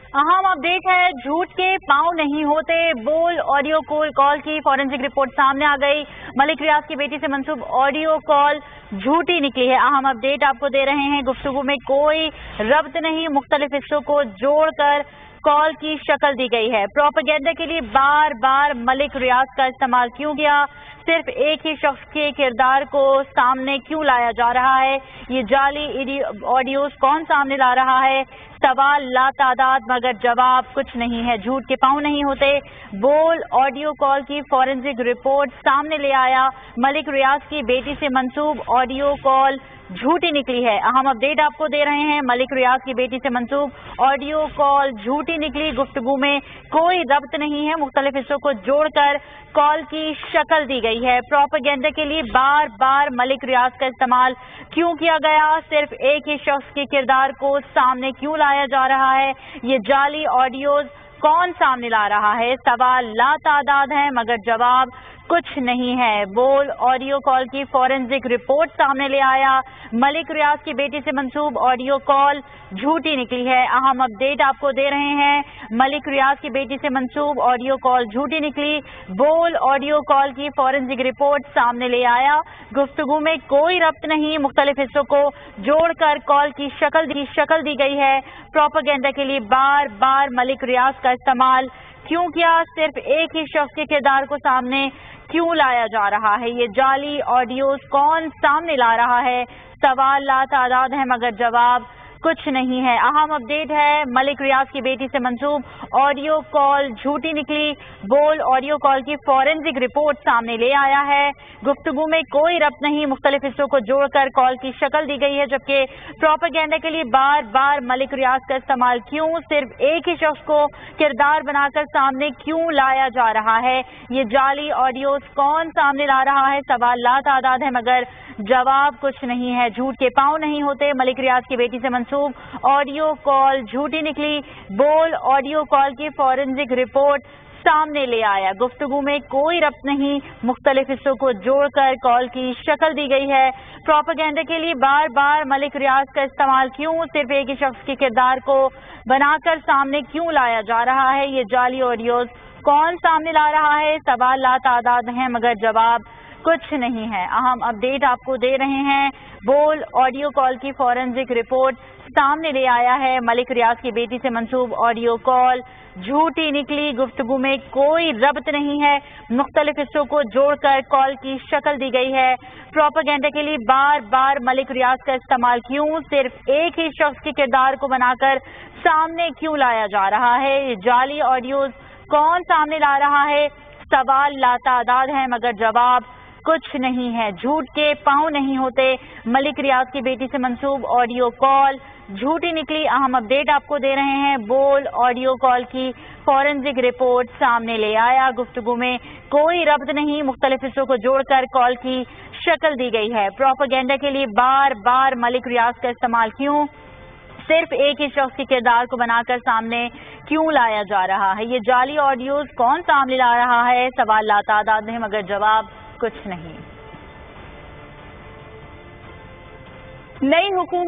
अहम अपडेट है, झूठ के पांव नहीं होते, बोल ऑडियो कॉल की फॉरेंसिक रिपोर्ट सामने आ गई। मलिक रियाज की बेटी से मंसूब ऑडियो कॉल झूठी निकली है। अहम अपडेट आपको दे रहे हैं। गुफ्तगू में कोई रब्त नहीं, मुख्तलिफ हिस्सों को जोड़कर कॉल की शक्ल दी गई है। प्रोपेगेंडा के लिए बार बार मलिक रियाज का इस्तेमाल क्यों किया? सिर्फ एक ही शख्स के किरदार को सामने क्यों लाया जा रहा है? ये जाली ऑडियोज कौन सामने ला रहा है? सवाल लातादाद मगर जवाब कुछ नहीं है। झूठ के पांव नहीं होते, बोल ऑडियो कॉल की फॉरेंसिक रिपोर्ट सामने ले आया। मलिक रियाज की बेटी से मंसूब ऑडियो कॉल झूठी निकली है। अहम अपडेट आपको दे रहे हैं। मलिक रियाज की बेटी से मंसूब ऑडियो कॉल झूठी निकली। गुफ्तगू में कोई रब्त नहीं है, मुख्तलिफ हिस्सों को जोड़कर कॉल की शक्ल दी गई है। प्रोपेगेंडा के लिए बार बार मलिक रियाज का इस्तेमाल क्यों किया गया? सिर्फ एक ही शख्स के किरदार को सामने क्यों लाया जा रहा है? ये जाली ऑडियोज कौन सामने ला रहा है? सवाल लातादाद है मगर जवाब कुछ नहीं है। बोल ऑडियो कॉल की फॉरेंसिक रिपोर्ट सामने ले आया। मलिक रियाज की बेटी से मंसूब ऑडियो कॉल झूठी निकली है। अहम अपडेट आपको दे रहे हैं। मलिक रियाज की बेटी से मंसूब ऑडियो कॉल झूठी निकली। बोल ऑडियो कॉल की फॉरेंसिक रिपोर्ट सामने ले आया। गुफ्तगू में कोई रब्त नहीं, मुख्तलिफ हिस्सों को जोड़कर कॉल की शक्ल दी गई है। प्रोपेगेंडा के लिए बार बार मलिक रियाज का इस्तेमाल क्यों किया? सिर्फ एक ही शख्स के किरदार को सामने क्यों लाया जा रहा है? ये जाली ऑडियोज कौन सामने ला रहा है? सवाल लातादाद है मगर जवाब कुछ नहीं है। अहम अपडेट है। मलिक रियाज की बेटी से मंसूब ऑडियो कॉल झूठी निकली। बोल ऑडियो कॉल की फॉरेंसिक रिपोर्ट सामने ले आया है। गुफ्तगू में कोई रब्त नहीं, मुख्तलिफ हिस्सों को जोड़कर कॉल की शक्ल दी गई है। जबकि प्रोपेगेंडा के लिए बार बार मलिक रियाज का इस्तेमाल क्यों? सिर्फ एक ही शख्स को किरदार बनाकर सामने क्यों लाया जा रहा है? ये जाली ऑडियोज कौन सामने ला रहा है? सवाल लातादाद है मगर जवाब कुछ नहीं है। झूठ के पांव नहीं होते, मलिक रियाज की बेटी से ऑडियो कॉल झूठी निकली। बोल ऑडियो कॉल की फॉरेंसिक रिपोर्ट सामने ले आया। गुफ्तगू में कोई रब्त नहीं, मुख्तलिफ हिस्सों को जोड़कर कॉल की शक्ल दी गई है। प्रोपेगेंडा के लिए बार बार मलिक रियाज का इस्तेमाल क्यों? सिर्फ एक ही शख्स के किरदार को बनाकर सामने क्यों लाया जा रहा है? ये जाली ऑडियोज कौन सामने ला रहा है? सवाल लातादाद हैं मगर जवाब कुछ नहीं है। अहम अपडेट आपको दे रहे हैं। बोल ऑडियो कॉल की फॉरेंसिक रिपोर्ट सामने ले आया है। मलिक रियाज की बेटी से मंसूब ऑडियो कॉल झूठी निकली। गुफ्तगू में कोई रब्त नहीं है, मुख्तलिफ हिस्सों को जोड़कर कॉल की शक्ल दी गई है। प्रोपेगेंडा के लिए बार बार मलिक रियाज का इस्तेमाल क्यों? सिर्फ एक ही शख्स के किरदार को बनाकर सामने क्यों लाया जा रहा है? ये जाली ऑडियोज कौन सामने ला रहा है? सवाल लातादाद है मगर जवाब कुछ नहीं है। झूठ के पांव नहीं होते, मलिक रियाज की बेटी से मंसूब ऑडियो कॉल झूठी निकली। अहम अपडेट आपको दे रहे हैं। बोल ऑडियो कॉल की फॉरेंसिक रिपोर्ट सामने ले आया। गुफ्तगू में कोई रब्त नहीं, मुख्तलिफ हिस्सों को जोड़कर कॉल की शक्ल दी गई है। प्रोपेगेंडा के लिए बार बार मलिक रियाज का इस्तेमाल क्यों? सिर्फ एक ही शख्स के किरदार को बनाकर सामने क्यों लाया जा रहा है? ये जाली ऑडियोज कौन सामने ला रहा है? सवाल लातादाद है मगर जवाब कुछ नहीं। नई हुकूमत